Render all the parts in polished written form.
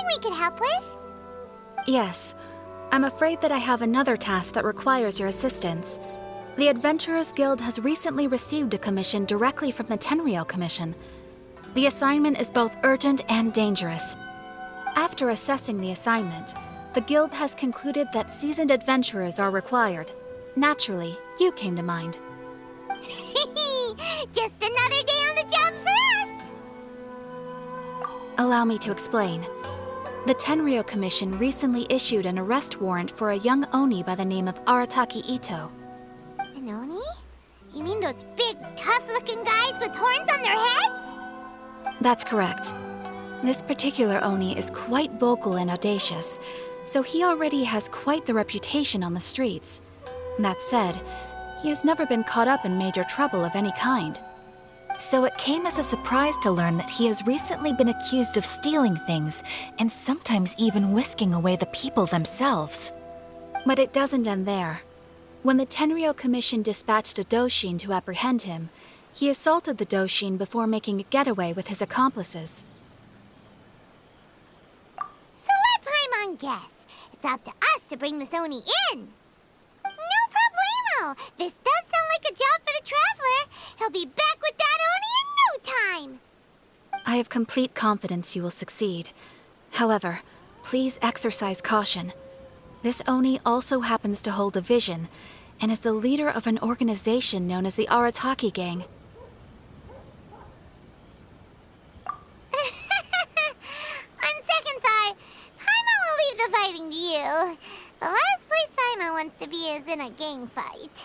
we could help with? Yes. I'm afraid that I have another task that requires your assistance. The Adventurers Guild has recently received a commission directly from the Tenryou Commission. The assignment is both urgent and dangerous. After assessing the assignment, the Guild has concluded that seasoned adventurers are required. Naturally, you came to mind. Just another day on the job for us! Allow me to explain. The Tenryou Commission recently issued an arrest warrant for a young Oni by the name of Itto. An Oni? You mean those big, tough-looking guys with horns on their heads? That's correct. This particular Oni is quite vocal and audacious, so he already has quite the reputation on the streets. That said, he has never been caught up in major trouble of any kind. So it came as a surprise to learn that he has recently been accused of stealing things, and sometimes even whisking away the people themselves. But it doesn't end there. When the Tenryou Commission dispatched a Doshin to apprehend him, he assaulted the Doshin before making a getaway with his accomplices. So let Paimon guess. It's up to us to bring this Oni in. No problemo! This does sound like a job for the Traveler. He'll be back with that Oni in no time! I have complete confidence you will succeed. However, please exercise caution. This Oni also happens to hold a vision, and is the leader of an organization known as the Arataki Gang. On second thought, Paimon will leave the fighting to you. The last place Paimon wants to be is in a gang fight.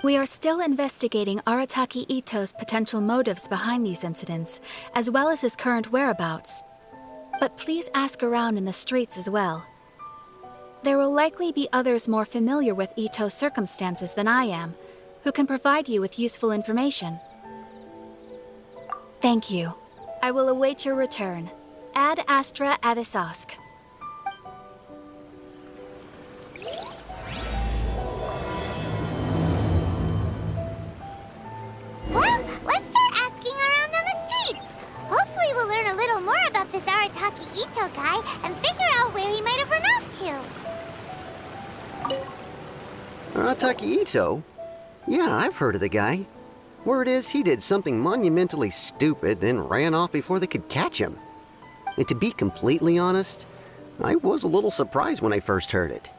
We are still investigating Arataki Itto's potential motives behind these incidents, as well as his current whereabouts. But please ask around in the streets as well. There will likely be others more familiar with Itto's circumstances than I am, who can provide you with useful information. Thank you. I will await your return. Ad Astra Avisask. Well, let's start asking around on the streets. Hopefully we'll learn a little more about this Arataki Itto guy and figure out where he might have run off to. Arataki Itto? Yeah, I've heard of the guy. Word is he did something monumentally stupid, then ran off before they could catch him. And to be completely honest, I was a little surprised when I first heard it.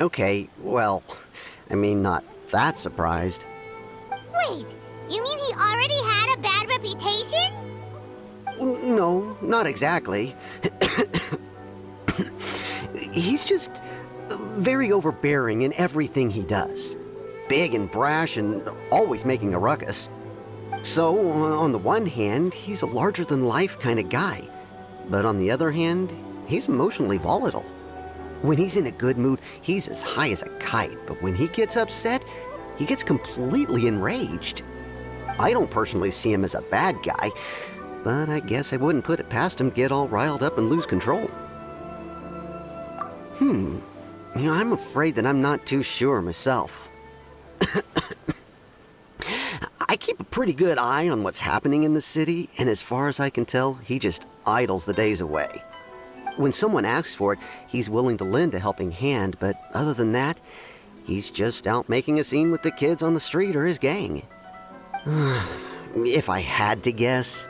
Okay, well, I mean, not that surprised. Wait, you mean he already had a bad reputation? No, not exactly. He's just very overbearing in everything he does. Big and brash and always making a ruckus. So, on the one hand, he's a larger-than-life kind of guy. But on the other hand, he's emotionally volatile. When he's in a good mood, he's as high as a kite. But when he gets upset, he gets completely enraged. I don't personally see him as a bad guy, but I guess I wouldn't put it past him to get all riled up and lose control. I'm afraid that I'm not too sure myself. I keep a pretty good eye on what's happening in the city, and as far as I can tell, he just idles the days away. When someone asks for it, he's willing to lend a helping hand, but other than that, he's just out making a scene with the kids on the street or his gang. If I had to guess,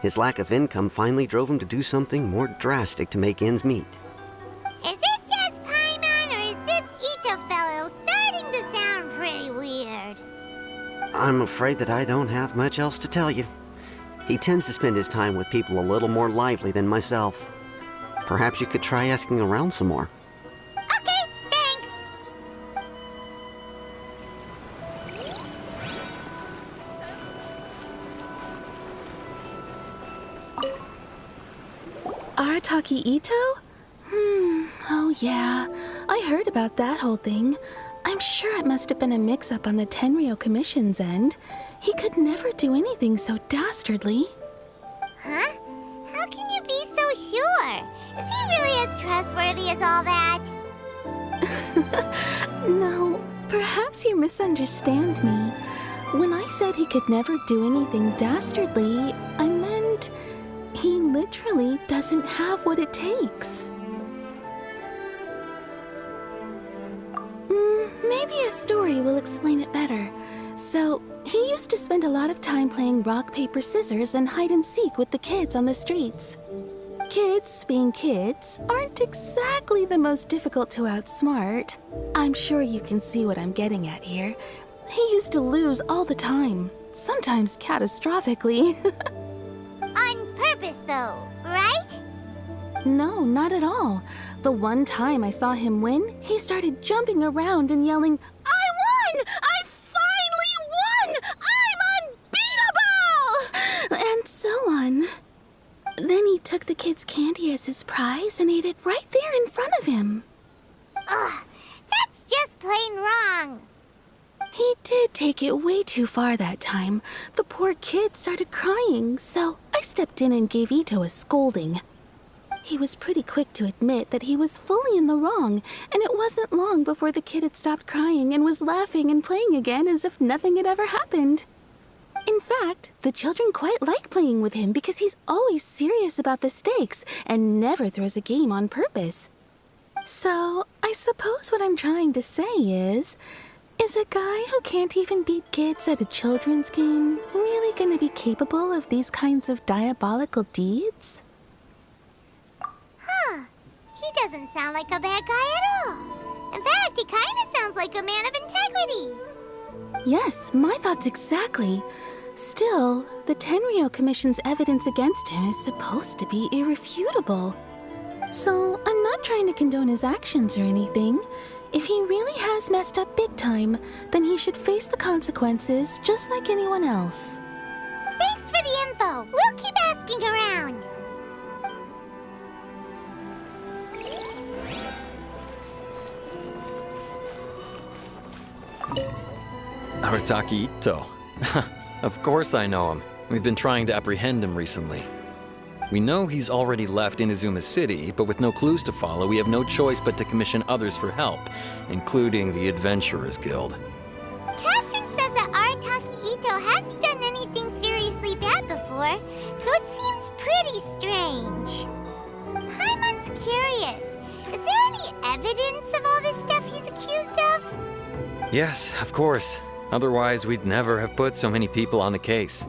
his lack of income finally drove him to do something more drastic to make ends meet. Is it just Paimon, or is this Itto fellow starting to sound pretty weird? I'm afraid that I don't have much else to tell you. He tends to spend his time with people a little more lively than myself. Perhaps you could try asking around some more. Okay, thanks! Arataki Itto? Oh yeah, I heard about that whole thing. I'm sure it must have been a mix-up on the Tenryou Commission's end. He could never do anything so dastardly. Huh? How can you be so sure? Is he really as trustworthy as all that? No, perhaps you misunderstand me. When I said he could never do anything dastardly, I meant he literally doesn't have what it takes. Maybe a story will explain it better. So, he used to spend a lot of time playing rock, paper, scissors and hide and seek with the kids on the streets. Kids, being kids, aren't exactly the most difficult to outsmart. I'm sure you can see what I'm getting at here. He used to lose all the time, sometimes catastrophically. On purpose, though, right? No, not at all. The one time I saw him win, he started jumping around and yelling, "I won! I finally won! I'm unbeatable!" And so on. Then he took the kid's candy as his prize and ate it right there in front of him. Ugh, that's just plain wrong. He did take it way too far that time. The poor kid started crying, so I stepped in and gave Itto a scolding. He was pretty quick to admit that he was fully in the wrong, and it wasn't long before the kid had stopped crying and was laughing and playing again as if nothing had ever happened. In fact, the children quite like playing with him because he's always serious about the stakes and never throws a game on purpose. So, I suppose what I'm trying to say is a guy who can't even beat kids at a children's game really gonna be capable of these kinds of diabolical deeds? Huh. He doesn't sound like a bad guy at all. In fact, he kind of sounds like a man of integrity. Yes, my thoughts exactly. Still, the Tenryou Commission's evidence against him is supposed to be irrefutable. So, I'm not trying to condone his actions or anything. If he really has messed up big time, then he should face the consequences just like anyone else. Thanks for the info. We'll keep asking around. Arataki Itto. Of course I know him. We've been trying to apprehend him recently. We know he's already left Inazuma City, but with no clues to follow, we have no choice but to commission others for help, including the Adventurers Guild. Catherine says that Arataki Itto hasn't done anything seriously bad before, so it seems pretty strange. Paimon's curious. Is there any evidence of all this stuff he's accused of? Yes, of course. Otherwise, we'd never have put so many people on the case.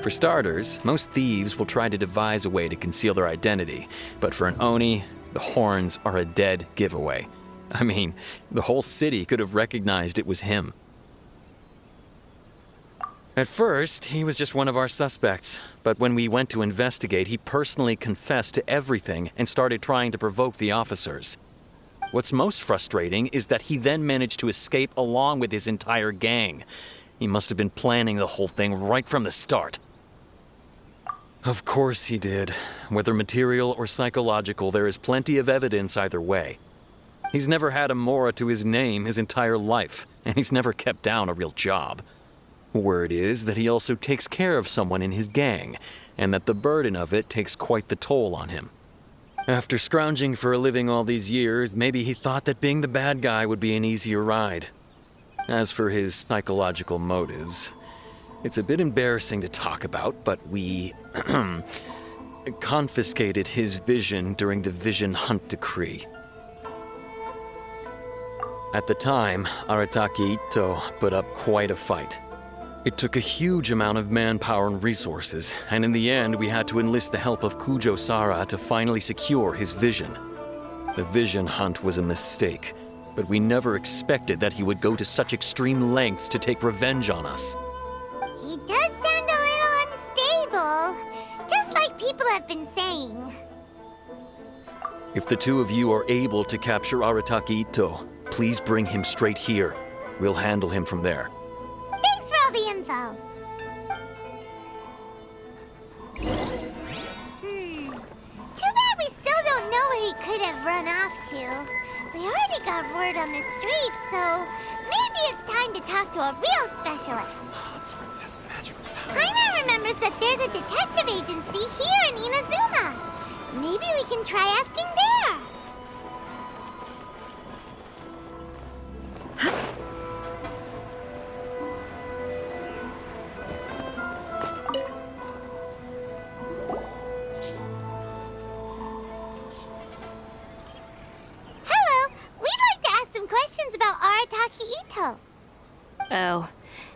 For starters, most thieves will try to devise a way to conceal their identity, but for an Oni, the horns are a dead giveaway. I mean, the whole city could have recognized it was him. At first, he was just one of our suspects, but when we went to investigate, he personally confessed to everything and started trying to provoke the officers. What's most frustrating is that he then managed to escape along with his entire gang. He must have been planning the whole thing right from the start. Of course he did. Whether material or psychological, there is plenty of evidence either way. He's never had a Mora to his name his entire life, and he's never kept down a real job. Word is that he also takes care of someone in his gang, and that the burden of it takes quite the toll on him. After scrounging for a living all these years, maybe he thought that being the bad guy would be an easier ride. As for his psychological motives, it's a bit embarrassing to talk about, but we confiscated his vision during the Vision Hunt Decree. At the time, Arataki Itto put up quite a fight. It took a huge amount of manpower and resources, and in the end we had to enlist the help of Kujo Sara to finally secure his vision. The Vision Hunt was a mistake, but we never expected that he would go to such extreme lengths to take revenge on us. He does sound a little unstable, just like people have been saying. If the two of you are able to capture Arataki Itto, please bring him straight here. We'll handle him from there. Thanks for all the info. Too bad we still don't know where he could have run off to. We already got word on the street, so maybe it's time to talk to a real specialist. Paimon remembers that there's a detective agency here in Inazuma. Maybe we can try asking there. Oh,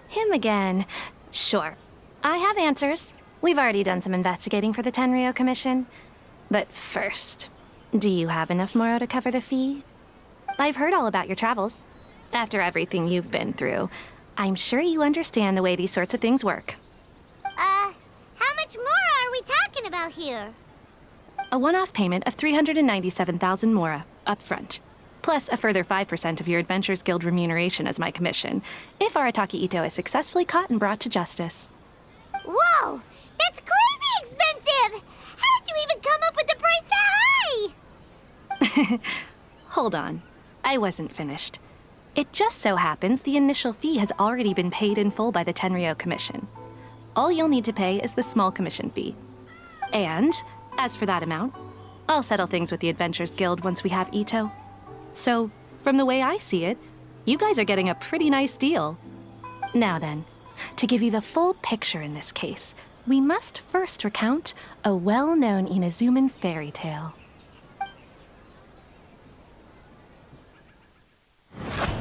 him again. Sure. I have answers. We've already done some investigating for the Tenryou Commission. But first, do you have enough Moro to cover the fee? I've heard all about your travels. After everything you've been through, I'm sure you understand the way these sorts of things work. How much more are we talking about here? A one-off payment of 397,000 Mora, up front. Plus a further 5% of your Adventures Guild remuneration as my commission, if Arataki Itto is successfully caught and brought to justice. Whoa! That's crazy expensive! How did you even come up with the price that high? Hold on. I wasn't finished. It just so happens the initial fee has already been paid in full by the Tenryou Commission. All you'll need to pay is the small commission fee. And, as for that amount, I'll settle things with the Adventures Guild once we have Itto. So, from the way I see it, you guys are getting a pretty nice deal. Now then, to give you the full picture in this case, we must first recount a well-known Inazuman fairy tale.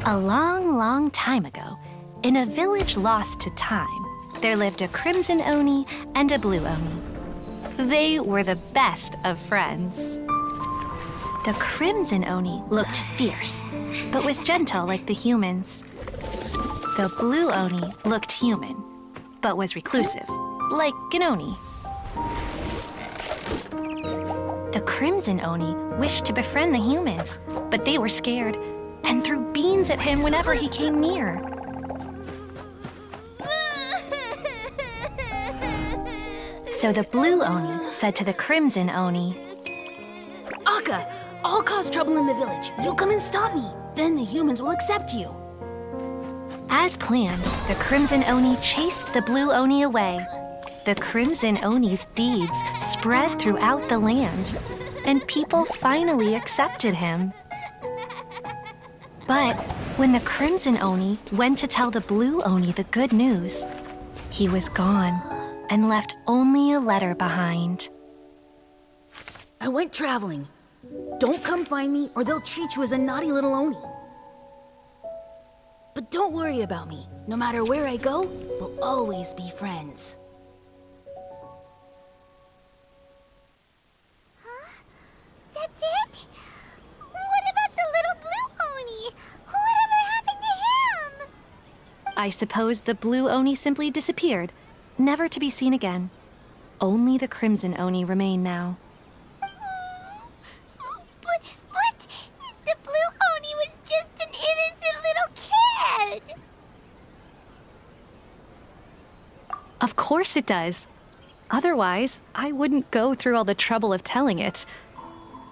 A long, long time ago, in a village lost to time, there lived a crimson Oni and a blue Oni. They were the best of friends. The crimson Oni looked fierce, but was gentle like the humans. The blue Oni looked human, but was reclusive, like an Oni. The crimson Oni wished to befriend the humans, but they were scared and threw beans at him whenever he came near. So the blue Oni said to the crimson Oni, Akka, I'll cause trouble in the village. You'll come and stop me. Then the humans will accept you. As planned, the crimson Oni chased the blue Oni away. The crimson Oni's deeds spread throughout the land, and people finally accepted him. But when the crimson Oni went to tell the blue Oni the good news, he was gone and left only a letter behind. I went traveling. Don't come find me or they'll treat you as a naughty little Oni. But don't worry about me. No matter where I go, we'll always be friends. That's it? What about the little blue Oni? Whatever happened to him? I suppose the blue Oni simply disappeared, never to be seen again. Only the crimson Oni remain now. But the blue Oni was just an innocent little kid. Of course it does. Otherwise, I wouldn't go through all the trouble of telling it.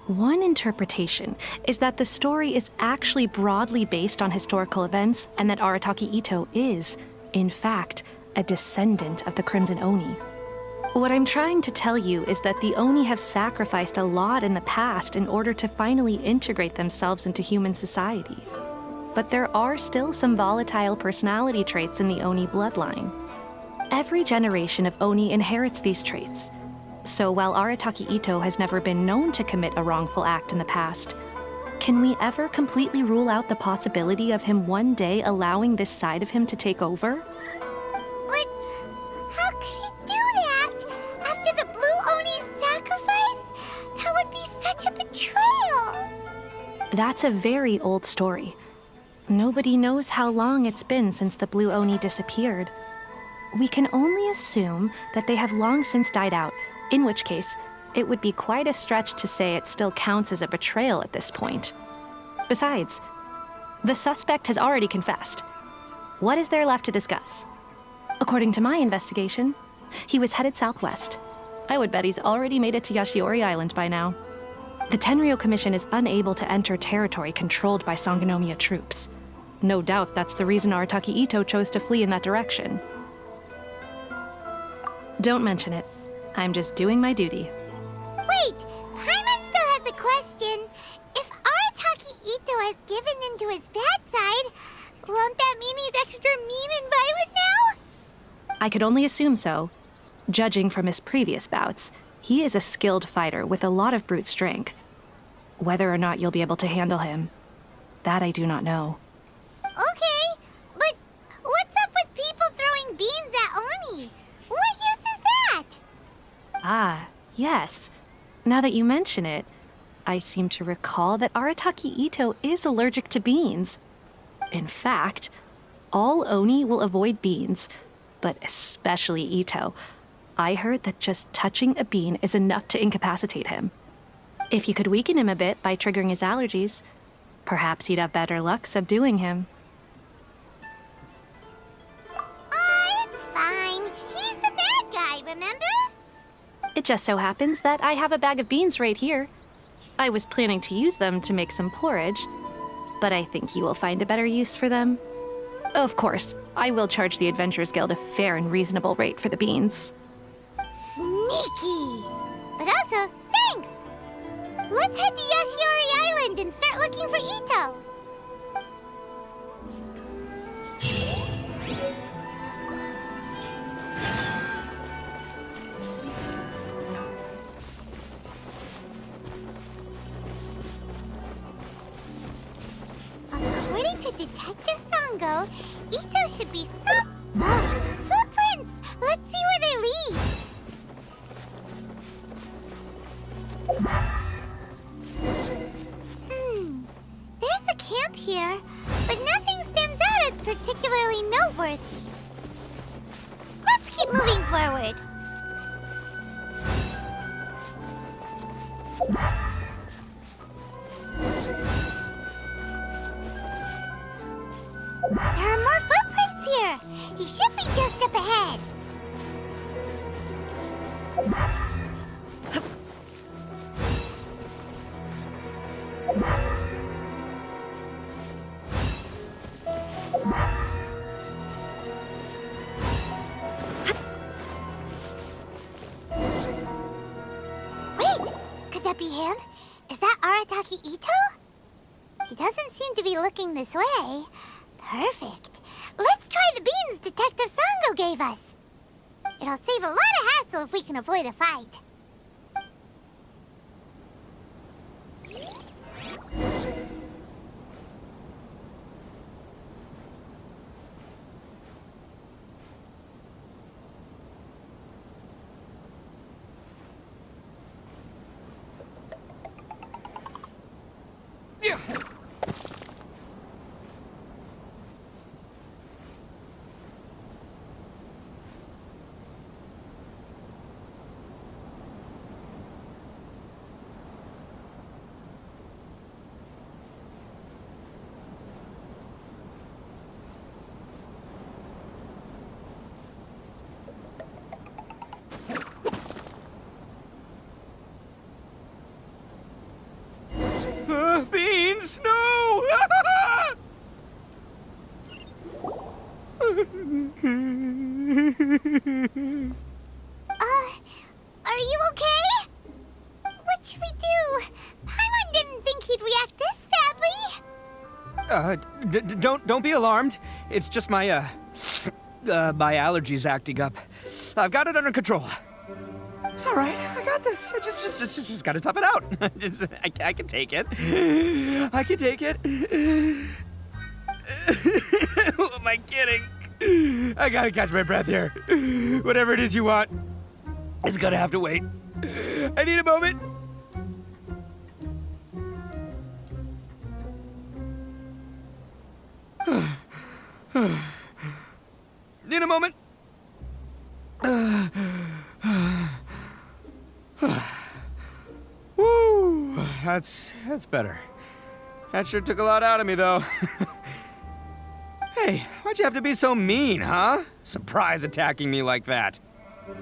One interpretation is that the story is actually broadly based on historical events and that Arataki Itto is, in fact, a descendant of the Crimson Oni. What I'm trying to tell you is that the Oni have sacrificed a lot in the past in order to finally integrate themselves into human society. But there are still some volatile personality traits in the Oni bloodline. Every generation of Oni inherits these traits. So while Arataki Itto has never been known to commit a wrongful act in the past, can we ever completely rule out the possibility of him one day allowing this side of him to take over? But how could he do that? After the blue Oni's sacrifice? That would be such a betrayal. That's a very old story. Nobody knows how long it's been since the blue Oni disappeared. We can only assume that they have long since died out, in which case, it would be quite a stretch to say it still counts as a betrayal at this point. Besides, the suspect has already confessed. What is there left to discuss? According to my investigation, he was headed southwest. I would bet he's already made it to Yashiori Island by now. The Tenryou Commission is unable to enter territory controlled by Sangonomiya troops. No doubt that's the reason Arataki Itto chose to flee in that direction. Don't mention it. I'm just doing my duty. Wait, Paimon still has a question. If Arataki Itto has given in to his bad side, won't that mean he's extra mean and violent now? I could only assume so. Judging from his previous bouts, he is a skilled fighter with a lot of brute strength. Whether or not you'll be able to handle him, that I do not know. Okay, but what Ah, yes. Now that you mention it, I seem to recall that Arataki Itto is allergic to beans. In fact, all Oni will avoid beans, but especially Itto. I heard that just touching a bean is enough to incapacitate him. If you could weaken him a bit by triggering his allergies, perhaps you'd have better luck subduing him. It's fine. He's the bad guy, remember? It just so happens that I have a bag of beans right here. I was planning to use them to make some porridge, but I think you will find a better use for them. Of course, I will charge the Adventurers Guild a fair and reasonable rate for the beans. Sneaky! But also, thanks! Let's head to Yashiori Island and start looking for Itto. According to Detective Sango, Itto should be Look! Footprints! Let's see where they lead. There's a camp here, but nothing stands out as particularly noteworthy. Let's keep moving forward. There are more footprints here. He should be just up ahead. Wait, could that be him? Is that Arataki Itto? He doesn't seem to be looking this way. Perfect. Let's try the beans Detective Sango gave us. It'll save a lot of hassle if we can avoid a fight. Beans, no! Are you okay? What should we do? Paimon didn't think he'd react this badly. Don't be alarmed. It's just my my allergies acting up. I've got it under control. It's all right. I got this. I just gotta tough it out. I can take it. I can take it. Who am I kidding? I gotta catch my breath here. Whatever it is you want, it's gonna have to wait. I need a moment. Need a moment. Woo, that's better. That sure took a lot out of me, though. Hey, why'd you have to be so mean, huh? Surprise attacking me like that. Oh,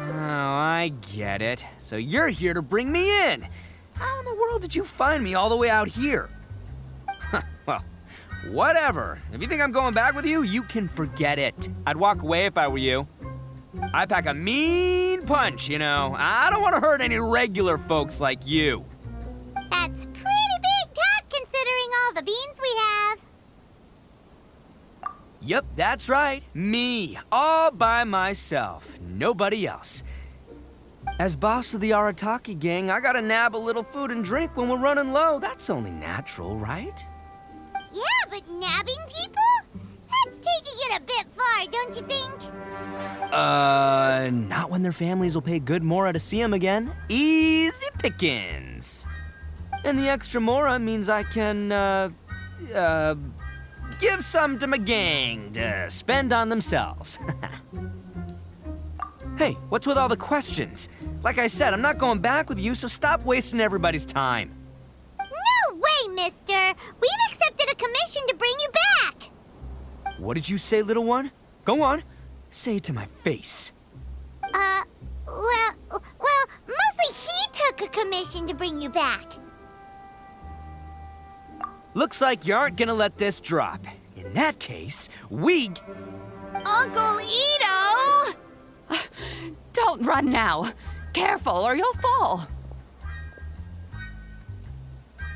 I get it. So you're here to bring me in. How in the world did you find me all the way out here? Well, whatever. If you think I'm going back with you, you can forget it. I'd walk away if I were you. I pack a mean punch, you know. I don't want to hurt any regular folks like you. That's pretty big talk considering all the beans we have. Yep, that's right. Me, all by myself. Nobody else. As boss of the Arataki gang, I gotta nab a little food and drink when we're running low. That's only natural, right? Yeah, but nabbing people? That's taking it a bit far, don't you think? Not when their families will pay good Mora to see them again. Easy pickings. And the extra Mora means I can, give some to my gang to spend on themselves. Hey, what's with all the questions? Like I said, I'm not going back with you, so stop wasting everybody's time. No way, mister! We've accepted a commission to bring you back! What did you say, little one? Go on. Say it to my face. Well, mostly he took a commission to bring you back. Looks like you aren't gonna let this drop. In that case, Uncle Itto! Don't run now. Careful or you'll fall.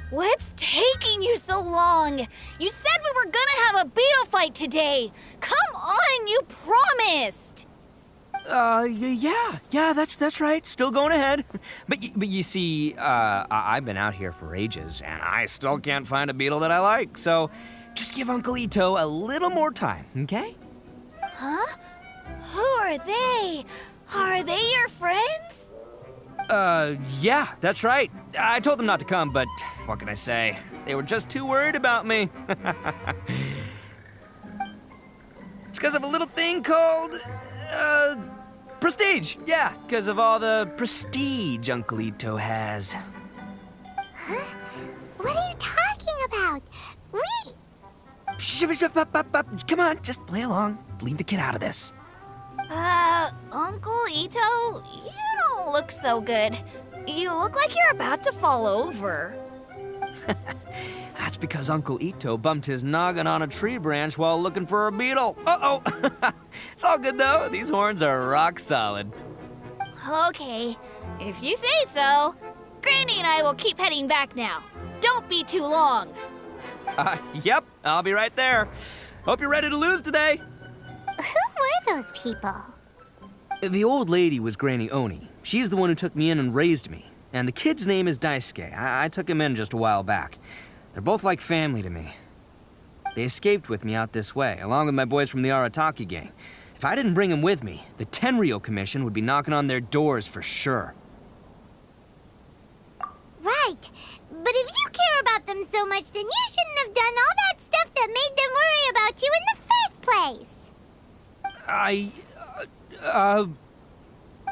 What's taking you so long? You said we were gonna have a beetle fight today. Come on, you promised. Yeah, that's right. Still going ahead. But you see, I've been out here for ages, and I still can't find a beetle that I like. So, just give Uncle Itto a little more time, okay? Huh? Who are they? Are they your friends? Yeah, that's right. I told them not to come, but what can I say? They were just too worried about me. It's because of a little thing called, prestige. Yeah, because of all the prestige Uncle Itto has. Huh? What are you talking about? Come on, just play along. Leave the kid out of this. Uncle Itto, you don't look so good. You look like you're about to fall over. That's because Uncle Itto bumped his noggin on a tree branch while looking for a beetle. Uh-oh. It's all good, though. These horns are rock solid. Okay, if you say so. Granny and I will keep heading back now. Don't be too long. Yep, I'll be right there. Hope you're ready to lose today. Who were those people? The old lady was Granny Oni. She's the one who took me in and raised me. And the kid's name is Daisuke. I took him in just a while back. They're both like family to me. They escaped with me out this way, along with my boys from the Arataki gang. If I didn't bring them with me, the Tenryou Commission would be knocking on their doors for sure. Right. But if you care about them so much, then you shouldn't have done all that stuff that made them worry about you in the first place.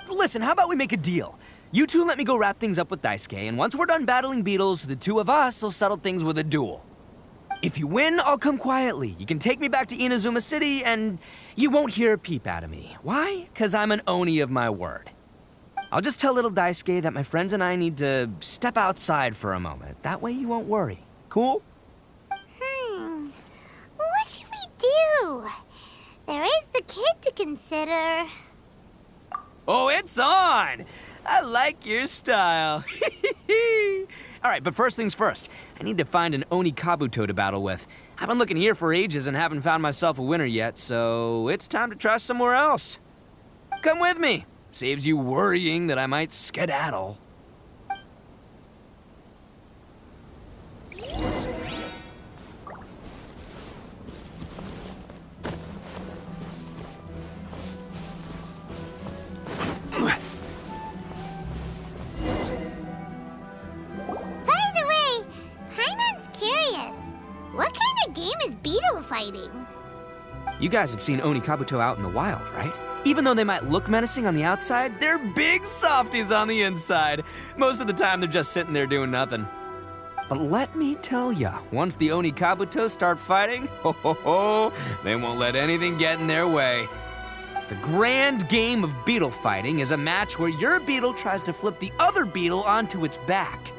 Listen, how about we make a deal? You two let me go wrap things up with Daisuke, and once we're done battling beetles, the two of us will settle things with a duel. If you win, I'll come quietly. You can take me back to Inazuma City, and you won't hear a peep out of me. Why? 'Cause I'm an Oni of my word. I'll just tell little Daisuke that my friends and I need to step outside for a moment. That way you won't worry. Cool? What should we do? There is the kid to consider. Oh, it's on! I like your style. All right, but first things first. I need to find an Oni Kabuto to battle with. I've been looking here for ages and haven't found myself a winner yet, so it's time to try somewhere else. Come with me. Saves you worrying that I might skedaddle. You guys have seen Oni Kabuto out in the wild, right? Even though they might look menacing on the outside, they're big softies on the inside. Most of the time, they're just sitting there doing nothing. But let me tell ya, once the Oni Kabuto start fighting, they won't let anything get in their way. The grand game of beetle fighting is a match where your beetle tries to flip the other beetle onto its back.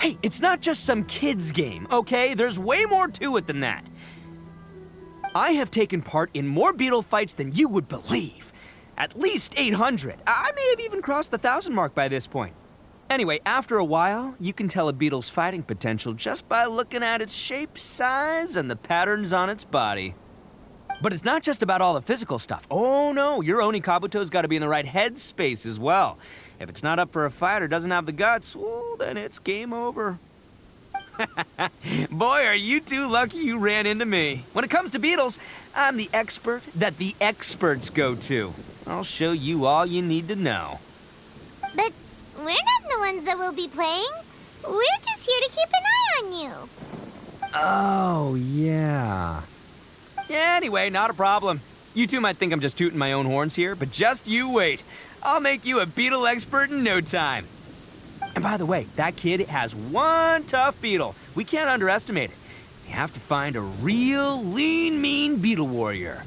Hey, it's not just some kid's game, okay? There's way more to it than that. I have taken part in more beetle fights than you would believe. At least 800. I may have even crossed the 1,000 mark by this point. Anyway, after a while, you can tell a beetle's fighting potential just by looking at its shape, size, and the patterns on its body. But it's not just about all the physical stuff. Oh no, your Oni Kabuto's gotta be in the right headspace as well. If it's not up for a fight or doesn't have the guts, well, then it's game over. Boy, are you two lucky you ran into me. When it comes to beetles, I'm the expert that the experts go to. I'll show you all you need to know. But we're not the ones that will be playing. We're just here to keep an eye on you. Oh, yeah. Yeah, anyway, not a problem. You two might think I'm just tooting my own horns here, but just you wait. I'll make you a beetle expert in no time. And by the way, that kid has one tough beetle. We can't underestimate it. We have to find a real lean, mean beetle warrior.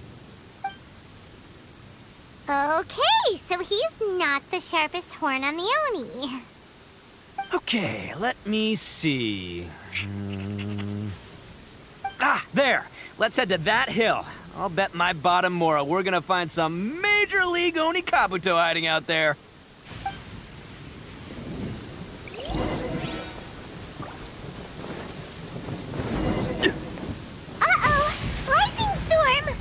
Okay, so he's not the sharpest horn on the Oni. Okay, let me see. Ah, there. Let's head to that hill. I'll bet my bottom Mora we're gonna find some Major League Oni Kabuto hiding out there. Uh-oh! Lightning storm!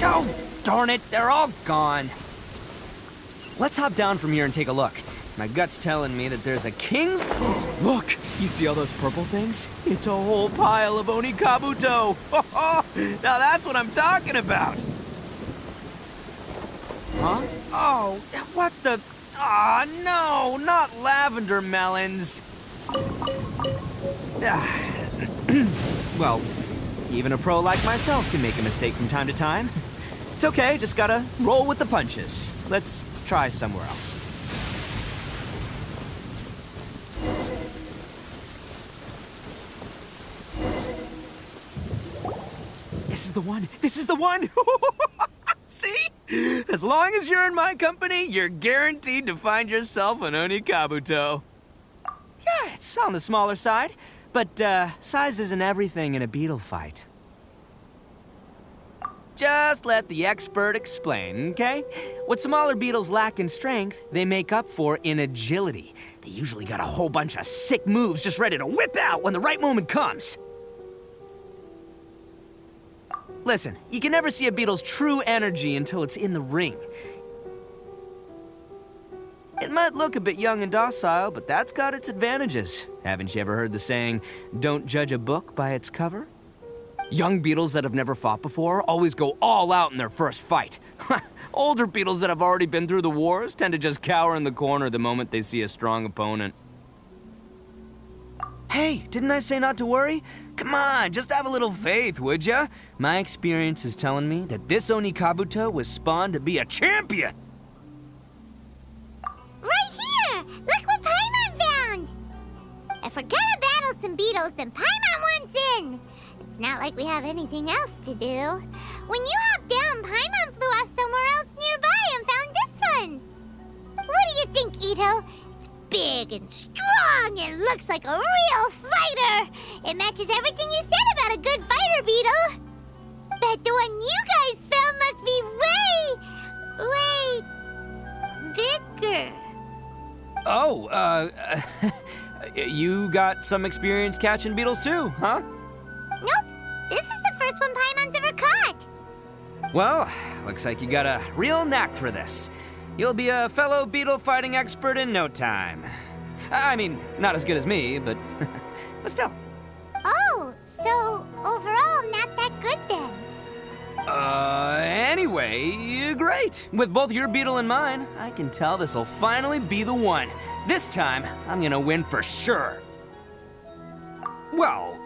Oh, darn it, they're all gone. Let's hop down from here and take a look. My gut's telling me that there's a king. Look, you see all those purple things? It's a whole pile of Oni Kabuto. Now that's what I'm talking about. Huh? Oh, what the? Ah, no, not lavender melons. Well, even a pro like myself can make a mistake from time to time. It's okay, just gotta roll with the punches. Let's try somewhere else. This is the one! This is the one! See? As long as you're in my company, you're guaranteed to find yourself an Oni Kabuto. Yeah, it's on the smaller side, but size isn't everything in a beetle fight. Just let the expert explain, okay? What smaller beetles lack in strength, they make up for in agility. They usually got a whole bunch of sick moves just ready to whip out when the right moment comes. Listen, you can never see a beetle's true energy until it's in the ring. It might look a bit young and docile, but that's got its advantages. Haven't you ever heard the saying, don't judge a book by its cover? Young beetles that have never fought before always go all out in their first fight. Older beetles that have already been through the wars tend to just cower in the corner the moment they see a strong opponent. Hey, didn't I say not to worry? Come on, just have a little faith, would ya? My experience is telling me that this Oni Kabuto was spawned to be a champion! Right here! Look what Paimon found! If we're gonna battle some beetles, then Paimon wants in! It's not like we have anything else to do. When you hopped down, Paimon flew off somewhere else nearby and found this one. What do you think, Itto? It's big and strong and looks like a real fighter. It matches everything you said about a good fighter beetle. Bet the one you guys found must be way bigger. Oh, you got some experience catching beetles too, huh? Nope. This is the first one Paimon's ever caught. Well, looks like you got a real knack for this. You'll be a fellow beetle fighting expert in no time. I mean, not as good as me, but still. Oh, so overall not that good then. Anyway, great. With both your beetle and mine, I can tell this'll finally be the one. This time, I'm gonna win for sure. Well,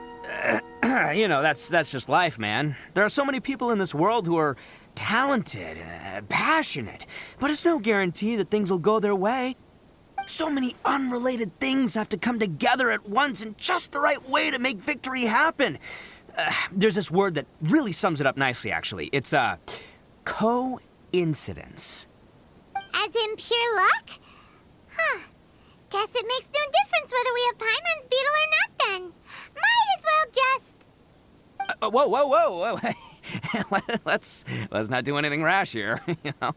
you know, that's just life, man. There are so many people in this world who are talented, passionate, but it's no guarantee that things will go their way. So many unrelated things have to come together at once in just the right way to make victory happen. There's this word that really sums it up nicely, actually. It's, coincidence. As in pure luck? Huh. Guess it makes no difference whether we have Paimon's beetle or not then. Might as well just... Whoa. let's not do anything rash here, you know.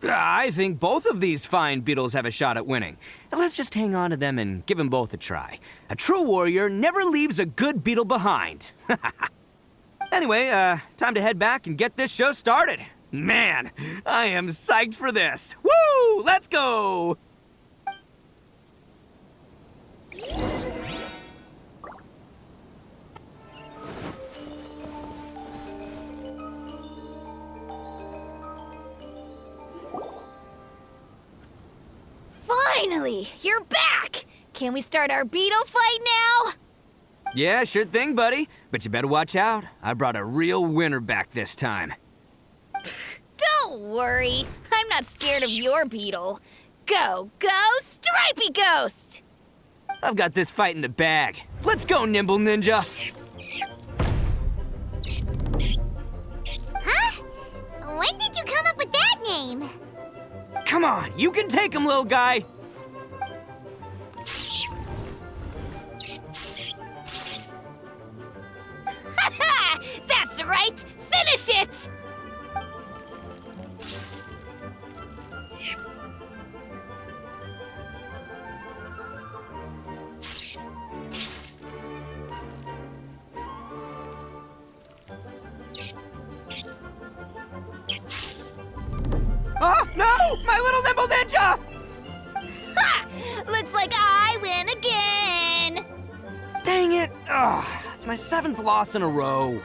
I think both of these fine beetles have a shot at winning. Let's just hang on to them and give them both a try. A true warrior never leaves a good beetle behind. Anyway, time to head back and get this show started. Man, I am psyched for this. Woo! Woo! Let's go! Finally, you're back! Can we start our beetle fight now? Yeah, sure thing, buddy. But you better watch out. I brought a real winner back this time. Don't worry, I'm not scared of your beetle. Go, Stripey Ghost! I've got this fight in the bag. Let's go, Nimble Ninja. Huh? When did you come up with that name? Come on, you can take him, little guy. That's right! Finish it! Oh, no! My little Nimble Ninja! Ha! Looks like I win again! Dang it! Ugh, it's my 7th loss in a row.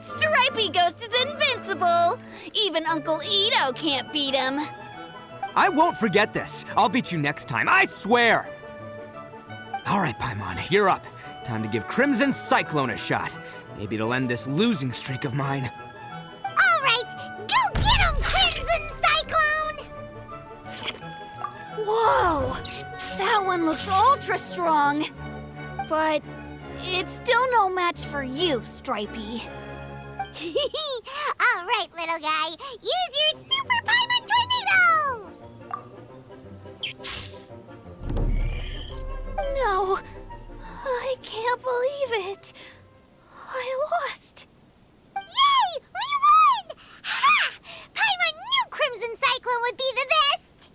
Stripey Ghost is invincible! Even Uncle Itto can't beat him. I won't forget this. I'll beat you next time, I swear! All right, Paimon, you're up. Time to give Crimson Cyclone a shot. Maybe it'll end this losing streak of mine. All right, go get him, Crimson Cyclone! Whoa! That one looks ultra strong. But it's still no match for you, Stripey. All right, little guy, use your Super Paimon Tornado! No, I can't believe it. I lost. Yay! We won! Ha! Paimon knew Crimson Cyclone would be the best!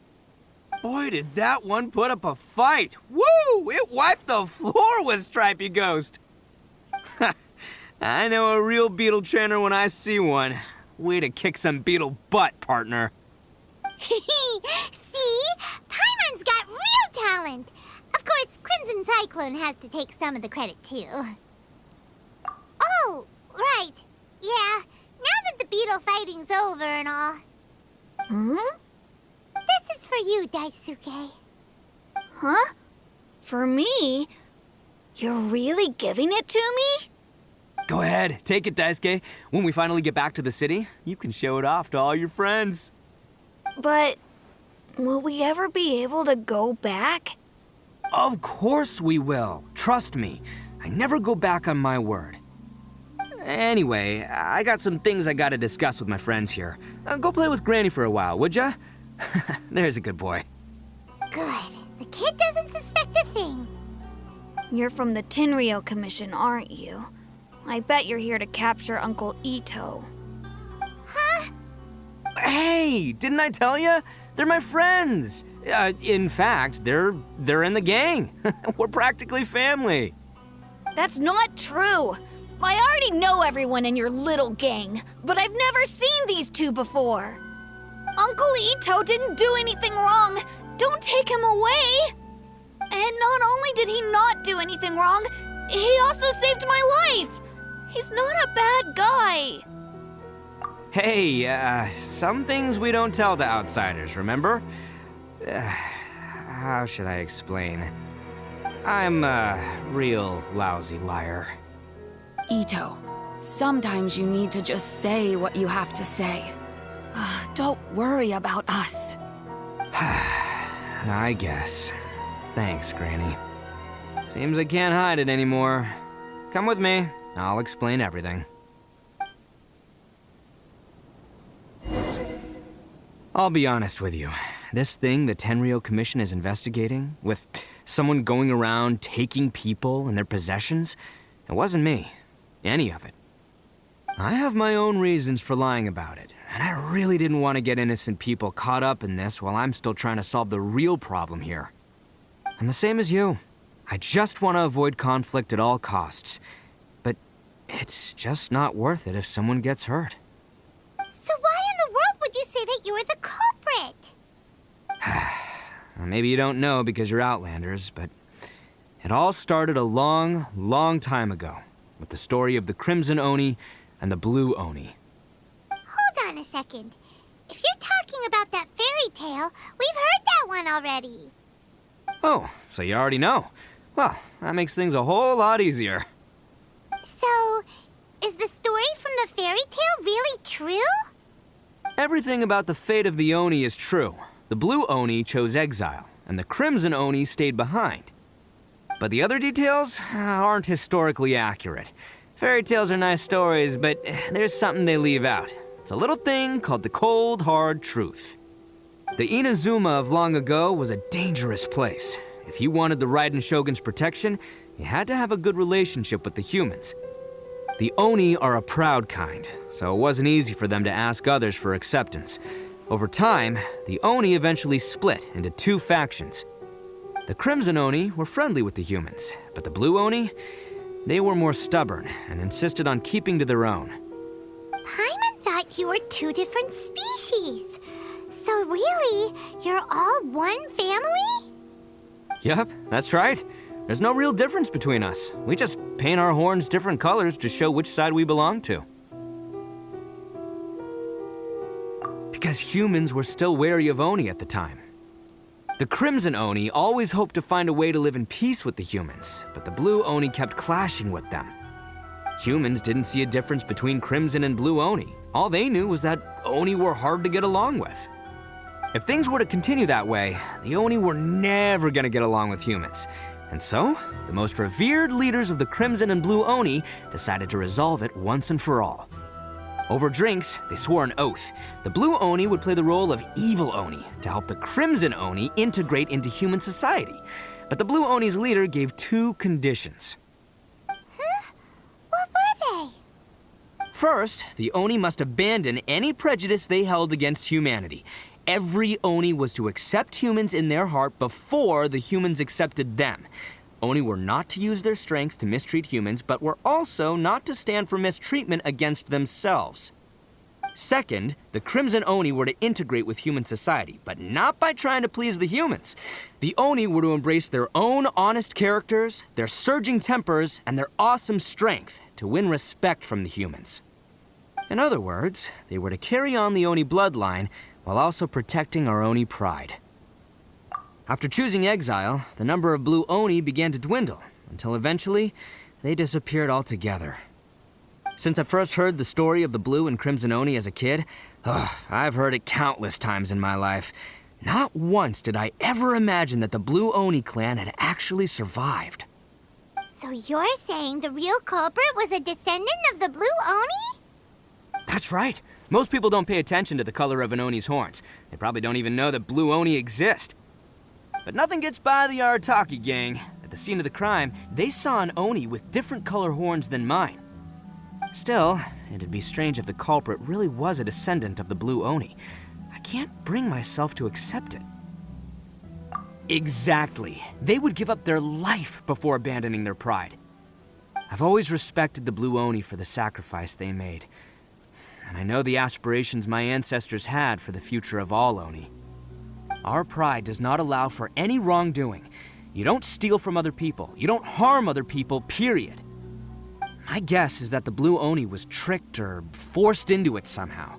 Boy, did that one put up a fight. Woo! It wiped the floor with Stripey Ghost. I know a real beetle trainer when I see one. Way to kick some beetle butt, partner. See? Paimon's got real talent. Of course, Crimson Cyclone has to take some of the credit, too. Oh, right. Yeah, now that the beetle fighting's over and all. Hmm? This is for you, Daisuke. Huh? For me? You're really giving it to me? Go ahead, take it, Daisuke. When we finally get back to the city, you can show it off to all your friends. But will we ever be able to go back? Of course we will. Trust me. I never go back on my word. Anyway, I got some things I gotta discuss with my friends here. Go play with Granny for a while, would ya? There's a good boy. Good. The kid doesn't suspect a thing. You're from the Tenryou Commission, aren't you? I bet you're here to capture Uncle Itto. Huh? Hey, didn't I tell ya? They're my friends. In fact, they're in the gang. We're practically family. That's not true. I already know everyone in your little gang, but I've never seen these two before. Uncle Itto didn't do anything wrong. Don't take him away. And not only did he not do anything wrong, he also saved my life. He's not a bad guy. Hey, some things we don't tell to outsiders, remember? How should I explain? I'm a real lousy liar. Itto, sometimes you need to just say what you have to say. Don't worry about us. I guess. Thanks, Granny. Seems I can't hide it anymore. Come with me. I'll explain everything. I'll be honest with you. This thing the Tenryou Commission is investigating, with someone going around taking people and their possessions, it wasn't me. Any of it. I have my own reasons for lying about it, and I really didn't want to get innocent people caught up in this while I'm still trying to solve the real problem here. I'm the same as you. I just want to avoid conflict at all costs. But it's just not worth it if someone gets hurt. So why in the world would you say that you were the culprit? Well, maybe you don't know because you're Outlanders, but it all started a long, long time ago with the story of the Crimson Oni and the Blue Oni. Hold on a second. If you're talking about that fairy tale, we've heard that one already. Oh, so you already know. Well, that makes things a whole lot easier. So, is the story from the fairy tale really true? Everything about the fate of the Oni is true. The Blue Oni chose exile, and the Crimson Oni stayed behind. But the other details aren't historically accurate. Fairy tales are nice stories, but there's something they leave out. It's a little thing called the cold, hard truth. The Inazuma of long ago was a dangerous place. If you wanted the Raiden Shogun's protection, you had to have a good relationship with the humans. The Oni are a proud kind, so it wasn't easy for them to ask others for acceptance. Over time, the Oni eventually split into two factions. The Crimson Oni were friendly with the humans, but the Blue Oni, they were more stubborn and insisted on keeping to their own. Paimon thought you were two different species. So really, you're all one family? Yep, that's right. There's no real difference between us. We just paint our horns different colors to show which side we belong to. Because humans were still wary of Oni at the time. The Crimson Oni always hoped to find a way to live in peace with the humans, but the Blue Oni kept clashing with them. Humans didn't see a difference between Crimson and Blue Oni. All they knew was that Oni were hard to get along with. If things were to continue that way, the Oni were never gonna get along with humans. And so, the most revered leaders of the Crimson and Blue Oni decided to resolve it once and for all. Over drinks, they swore an oath. The Blue Oni would play the role of evil Oni to help the Crimson Oni integrate into human society. But the Blue Oni's leader gave two conditions. Huh? What were they? First, the Oni must abandon any prejudice they held against humanity. Every Oni was to accept humans in their heart before the humans accepted them. Oni were not to use their strength to mistreat humans, but were also not to stand for mistreatment against themselves. Second, the Crimson Oni were to integrate with human society, but not by trying to please the humans. The Oni were to embrace their own honest characters, their surging tempers, and their awesome strength to win respect from the humans. In other words, they were to carry on the Oni bloodline while also protecting our Oni pride. After choosing exile, the number of Blue Oni began to dwindle, until eventually, they disappeared altogether. Since I first heard the story of the Blue and Crimson Oni as a kid, I've heard it countless times in my life. Not once did I ever imagine that the Blue Oni clan had actually survived. So you're saying the real culprit was a descendant of the Blue Oni? That's right. Most people don't pay attention to the color of an Oni's horns. They probably don't even know that Blue Oni exist. But nothing gets by the Arataki gang. At the scene of the crime, they saw an Oni with different color horns than mine. Still, it'd be strange if the culprit really was a descendant of the Blue Oni. I can't bring myself to accept it. Exactly. They would give up their life before abandoning their pride. I've always respected the Blue Oni for the sacrifice they made. And I know the aspirations my ancestors had for the future of all Oni. Our pride does not allow for any wrongdoing. You don't steal from other people. You don't harm other people, period. My guess is that the Blue Oni was tricked or forced into it somehow.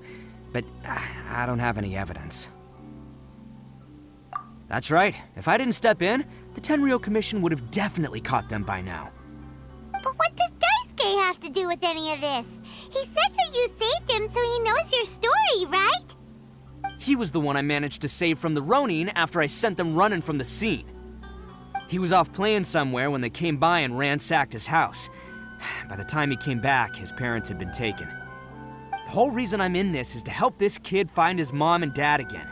But I don't have any evidence. That's right. If I didn't step in, the Tenryou Commission would have definitely caught them by now. But what does Daisuke have to do with any of this? He said that you saved him so he knows your story, right? He was the one I managed to save from the Ronin after I sent them running from the scene. He was off playing somewhere when they came by and ransacked his house. By the time he came back, his parents had been taken. The whole reason I'm in this is to help this kid find his mom and dad again.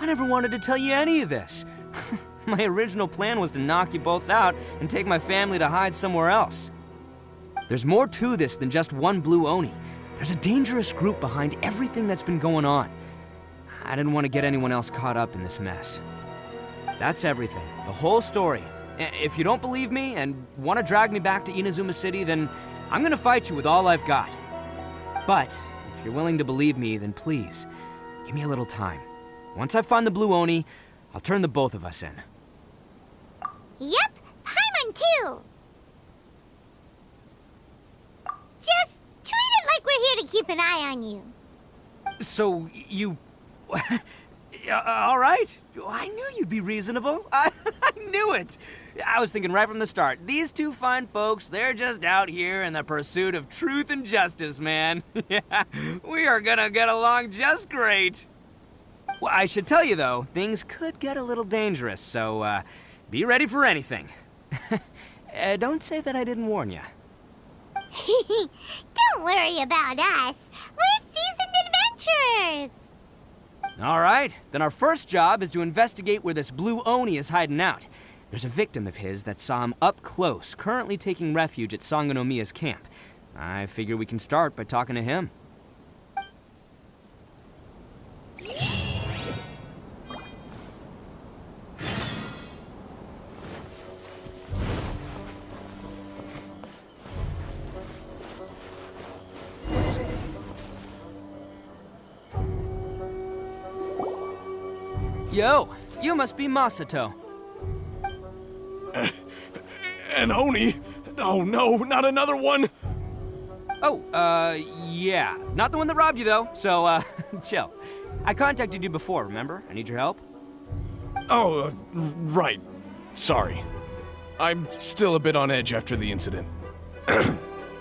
I never wanted to tell you any of this. My original plan was to knock you both out and take my family to hide somewhere else. There's more to this than just one Blue Oni. There's a dangerous group behind everything that's been going on. I didn't want to get anyone else caught up in this mess. That's everything, the whole story. If you don't believe me and want to drag me back to Inazuma City, then I'm gonna fight you with all I've got. But if you're willing to believe me, then please, give me a little time. Once I find the blue Oni, I'll turn the both of us in. Yep, Paimon too. Just treat it like we're here to keep an eye on you. So, you... all right. I knew you'd be reasonable. I knew it. I was thinking right from the start, these two fine folks, they're just out here in the pursuit of truth and justice, man. Yeah, we are gonna get along just great. Well, I should tell you, though, things could get a little dangerous, so be ready for anything. Don't say that I didn't warn you. Don't worry about us. We're seasoned adventurers. All right, then our first job is to investigate where this blue Oni is hiding out. There's a victim of his that saw him up close, currently taking refuge at Sangonomiya's camp. I figure we can start by talking to him. Yo, you must be Masato. An Oni? Oh no, not another one! Oh, yeah. Not the one that robbed you, though, so, chill. I contacted you before, remember? I need your help. Oh, right. Sorry. I'm still a bit on edge after the incident.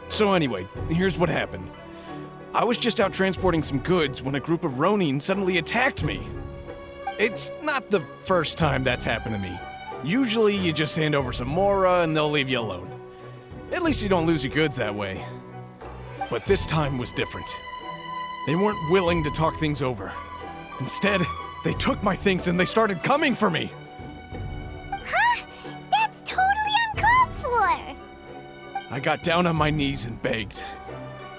So anyway, here's what happened. I was just out transporting some goods when a group of Ronin suddenly attacked me. It's not the first time that's happened to me. Usually you just hand over some Mora and they'll leave you alone. At least you don't lose your goods that way. But this time was different. They weren't willing to talk things over. Instead, they took my things and they started coming for me. Huh? That's totally uncalled for. I got down on my knees and begged.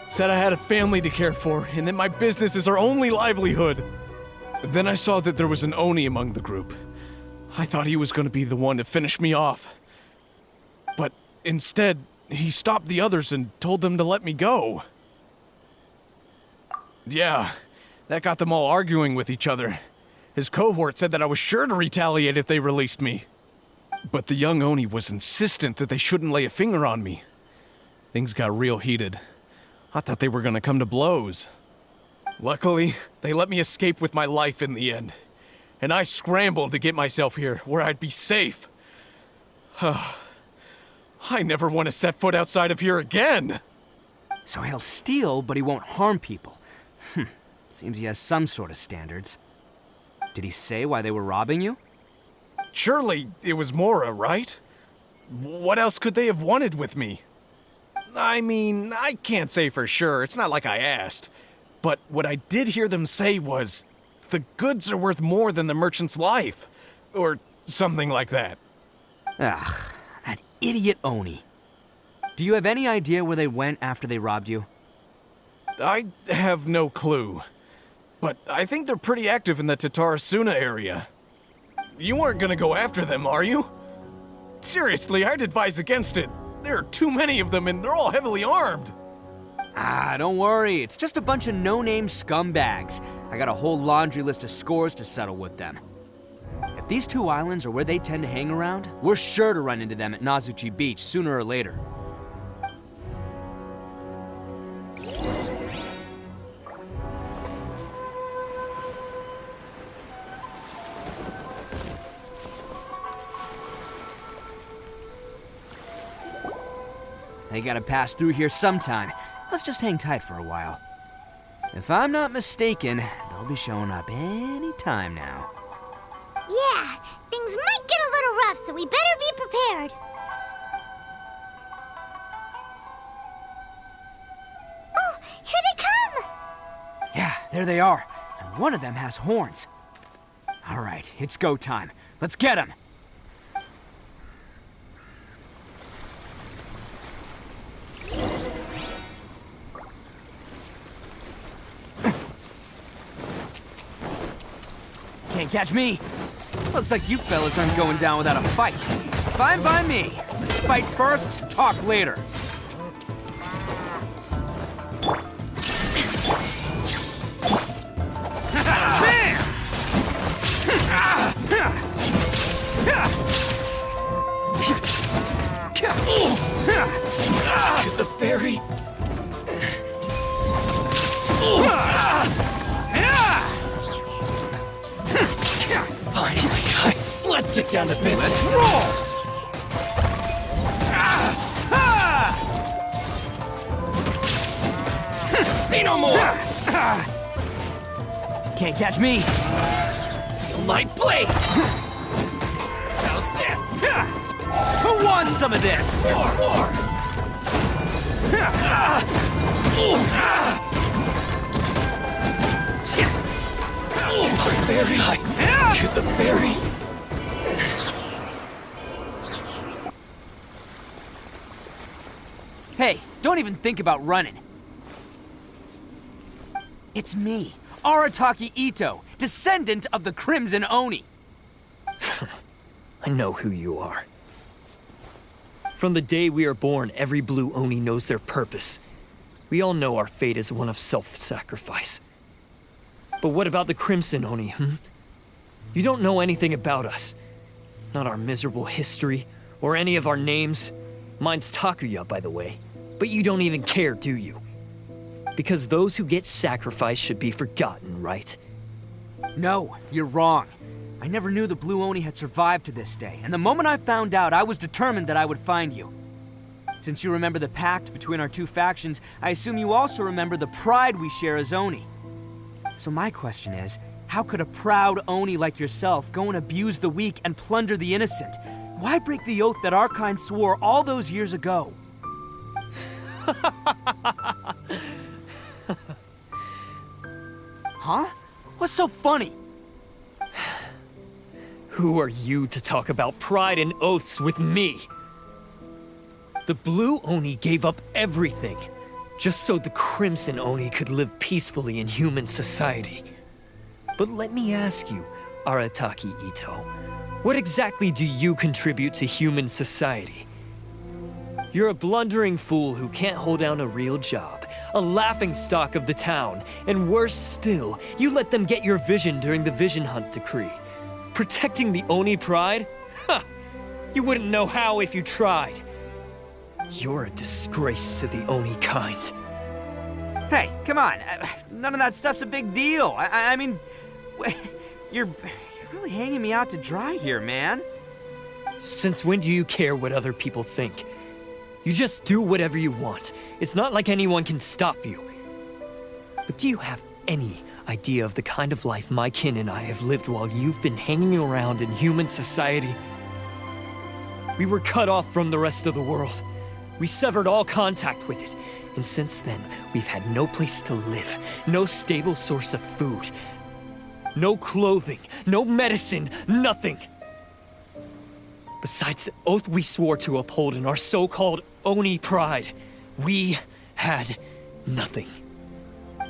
Said I had a family to care for and that my business is our only livelihood. Then I saw that there was an Oni among the group. I thought he was going to be the one to finish me off. But instead, he stopped the others and told them to let me go. Yeah, that got them all arguing with each other. His cohort said that I was sure to retaliate if they released me. But the young Oni was insistent that they shouldn't lay a finger on me. Things got real heated. I thought they were going to come to blows. Luckily, they let me escape with my life in the end. And I scrambled to get myself here, where I'd be safe. I never want to set foot outside of here again! So he'll steal, but he won't harm people. Seems he has some sort of standards. Did he say why they were robbing you? Surely it was Mora, right? What else could they have wanted with me? I mean, I can't say for sure, it's not like I asked. But what I did hear them say was, the goods are worth more than the merchant's life. Or something like that. Ugh, that idiot Oni. Do you have any idea where they went after they robbed you? I have no clue. But I think they're pretty active in the Tatarasuna area. You aren't gonna go after them, are you? Seriously, I'd advise against it. There are too many of them and they're all heavily armed. Ah, don't worry. It's just a bunch of no-name scumbags. I got a whole laundry list of scores to settle with them. If these two islands are where they tend to hang around, we're sure to run into them at Nazuchi Beach sooner or later. They gotta pass through here sometime. Let's just hang tight for a while. If I'm not mistaken, they'll be showing up any time now. Yeah, things might get a little rough, so we better be prepared. Oh, here they come! Yeah, there they are. And one of them has horns. All right, it's go time. Let's get them. Can't catch me. Looks like you fellas aren't going down without a fight. Fine by me. Let's fight first, talk later. To the ferry. Finally, let's get down to business. Let's roll! Say no more! Can't catch me. Feel my blade! How's this? Who wants some of this? More! Ferry! To the ferry! Hey, don't even think about running. It's me, Arataki Itto, descendant of the Crimson Oni. I know who you are. From the day we are born, every blue Oni knows their purpose. We all know our fate is one of self-sacrifice. But what about the Crimson Oni, You don't know anything about us. Not our miserable history, or any of our names. Mine's Takuya, by the way. But you don't even care, do you? Because those who get sacrificed should be forgotten, right? No, you're wrong. I never knew the Blue Oni had survived to this day, and the moment I found out, I was determined that I would find you. Since you remember the pact between our two factions, I assume you also remember the pride we share as Oni. So my question is, how could a proud Oni like yourself go and abuse the weak and plunder the innocent? Why break the oath that our kind swore all those years ago? Huh? What's so funny? Who are you to talk about pride and oaths with me? The Blue Oni gave up everything, just so the Crimson Oni could live peacefully in human society. But let me ask you, Arataki Itto, what exactly do you contribute to human society? You're a blundering fool who can't hold down a real job, a laughingstock of the town, and worse still, you let them get your vision during the Vision Hunt decree. Protecting the Oni pride? Ha! You wouldn't know how if you tried. You're a disgrace to the Oni kind. Hey, come on. None of that stuff's a big deal. I mean, you're really hanging me out to dry here, man. Since when do you care what other people think? You just do whatever you want. It's not like anyone can stop you. But do you have any idea of the kind of life my kin and I have lived while you've been hanging around in human society? We were cut off from the rest of the world. We severed all contact with it. And since then, we've had no place to live, no stable source of food, no clothing, no medicine, nothing. Besides the oath we swore to uphold in our so-called Oni pride, we had nothing.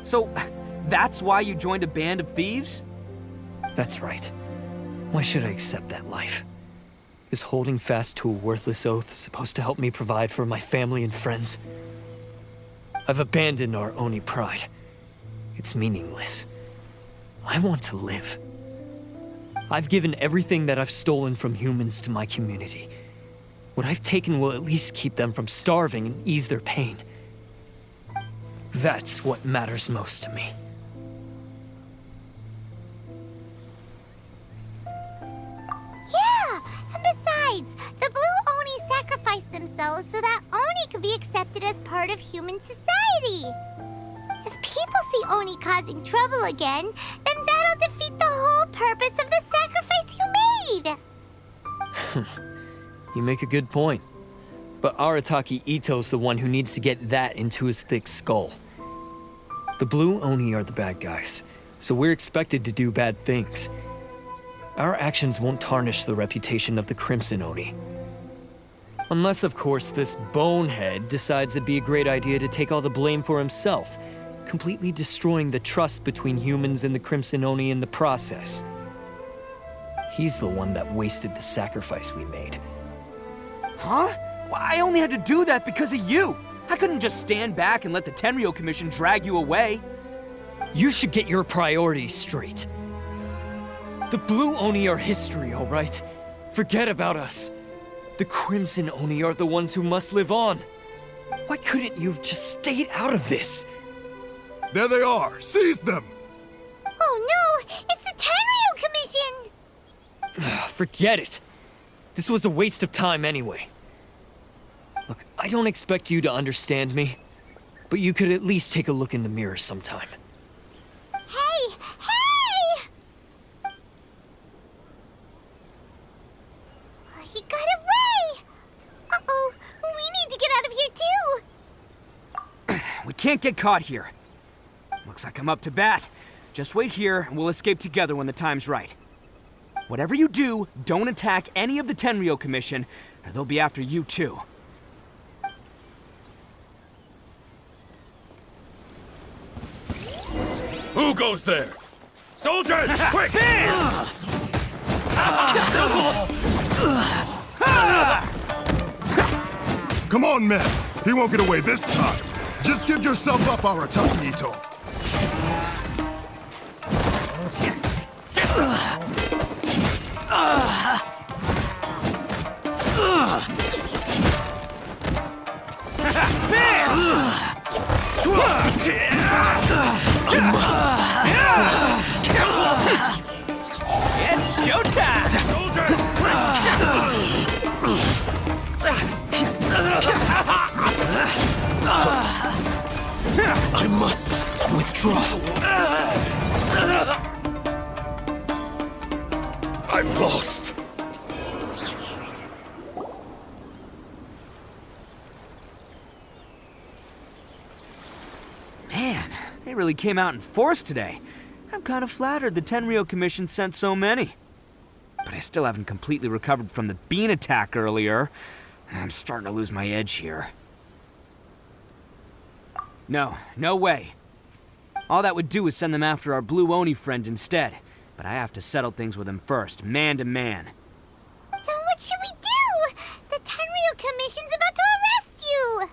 So, that's why you joined a band of thieves? That's right. Why should I accept that life? Is holding fast to a worthless oath supposed to help me provide for my family and friends? I've abandoned our Oni pride. It's meaningless. I want to live. I've given everything that I've stolen from humans to my community. What I've taken will at least keep them from starving and ease their pain. That's what matters most to me. Yeah, and besides, the Blue Oni sacrificed themselves so that Oni could be accepted as part of human society. If people see Oni causing trouble again, then that'll defeat the whole purpose of the sacrifice you made. You make a good point. But Arataki Itto's the one who needs to get that into his thick skull. The Blue Oni are the bad guys, so we're expected to do bad things. Our actions won't tarnish the reputation of the Crimson Oni. Unless, of course, this bonehead decides it'd be a great idea to take all the blame for himself, completely destroying the trust between humans and the Crimson Oni in the process. He's the one that wasted the sacrifice we made. Huh? Well, I only had to do that because of you. I couldn't just stand back and let the Tenryou Commission drag you away. You should get your priorities straight. The Blue Oni are history, all right? Forget about us. The Crimson Oni are the ones who must live on. Why couldn't you have just stayed out of this? There they are! Seize them! Oh no! It's the Tenryo Commission! Forget it. This was a waste of time anyway. Look, I don't expect you to understand me, but you could at least take a look in the mirror sometime. Hey! Hey! He got away! Uh-oh, we need to get out of here too! We can't get caught here. Looks like I'm up to bat. Just wait here, and we'll escape together when the time's right. Whatever you do, don't attack any of the Tenryo Commission, or they'll be after you too. Who goes there? Soldiers, quick! Come on, men. He won't get away this time. Just give yourself up, Arataki Itto. It's showtime! Soldiers, I must withdraw. I've lost. Man, they really came out in force today. I'm kind of flattered the Tenryo Commission sent so many. But I still haven't completely recovered from the bean attack earlier. I'm starting to lose my edge here. No way. All that would do is send them after our blue Oni friend instead. But I have to settle things with him first, man to man. Then what should we do? The Tenryo Commission's about to arrest you!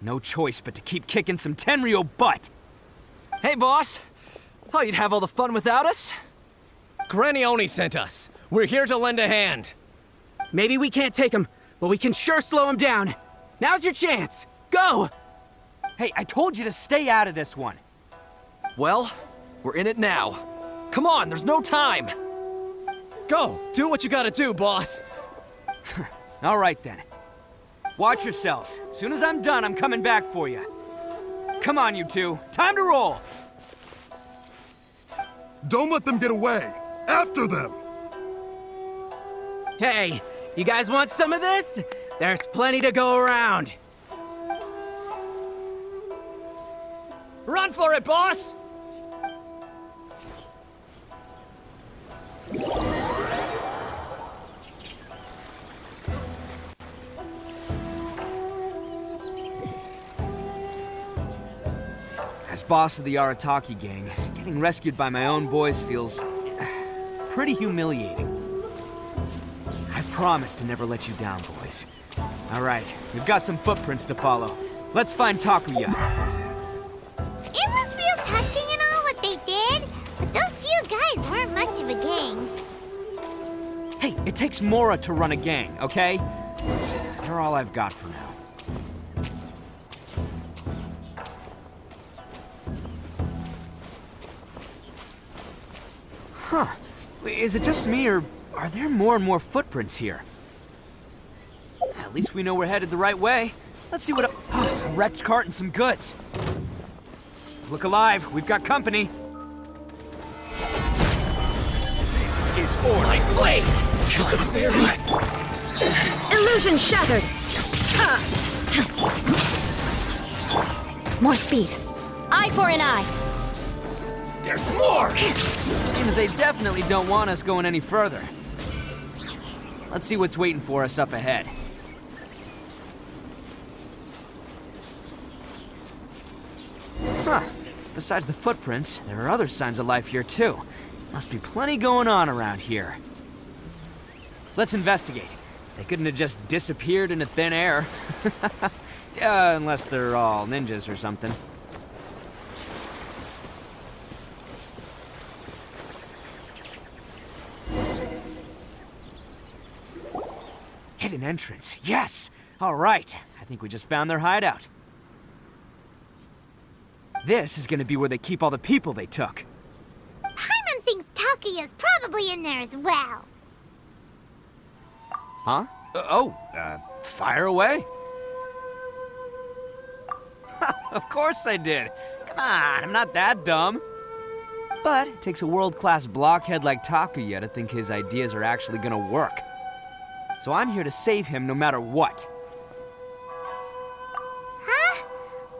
No choice but to keep kicking some Tenryo butt. Hey, boss. Thought you'd have all the fun without us? Granny Oni sent us. We're here to lend a hand. Maybe we can't take him, but we can sure slow him down. Now's your chance. Go! Hey, I told you to stay out of this one. Well, we're in it now. Come on, there's no time. Go, do what you gotta do, boss. All right then. Watch yourselves. As soon as I'm done, I'm coming back for you. Come on, you two. Time to roll. Don't let them get away. After them. Hey, you guys want some of this? There's plenty to go around. Run for it, boss! As boss of the Arataki gang, getting rescued by my own boys feels pretty humiliating. I promise to never let you down, boys. All right, we've got some footprints to follow. Let's find Takuya. It was real touching and all what they did, but those few guys weren't much of a gang. Hey, it takes Mora to run a gang, okay? They're all I've got for now. Huh. Is it just me, or are there more and more footprints here? At least we know we're headed the right way. Let's see what a wrecked cart and some goods. Look alive, we've got company. This is my blade! Illusion shattered! More speed. Eye for an eye. There's more! Seems they definitely don't want us going any further. Let's see what's waiting for us up ahead. Huh. Besides the footprints, there are other signs of life here too. Must be plenty going on around here. Let's investigate. They couldn't have just disappeared into thin air. Yeah, unless they're all ninjas or something. Hidden entrance, yes! All right, I think we just found their hideout. This is gonna be where they keep all the people they took. Paimon thinks Takuya's probably in there as well. Huh? Fire away. Of course I did. Come on, I'm not that dumb. But it takes a world-class blockhead like Takuya to think his ideas are actually gonna work. So I'm here to save him no matter what. Huh?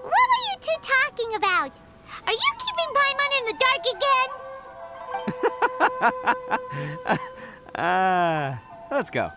What were you two talking about? Are you keeping Paimon in the dark again? Let's go.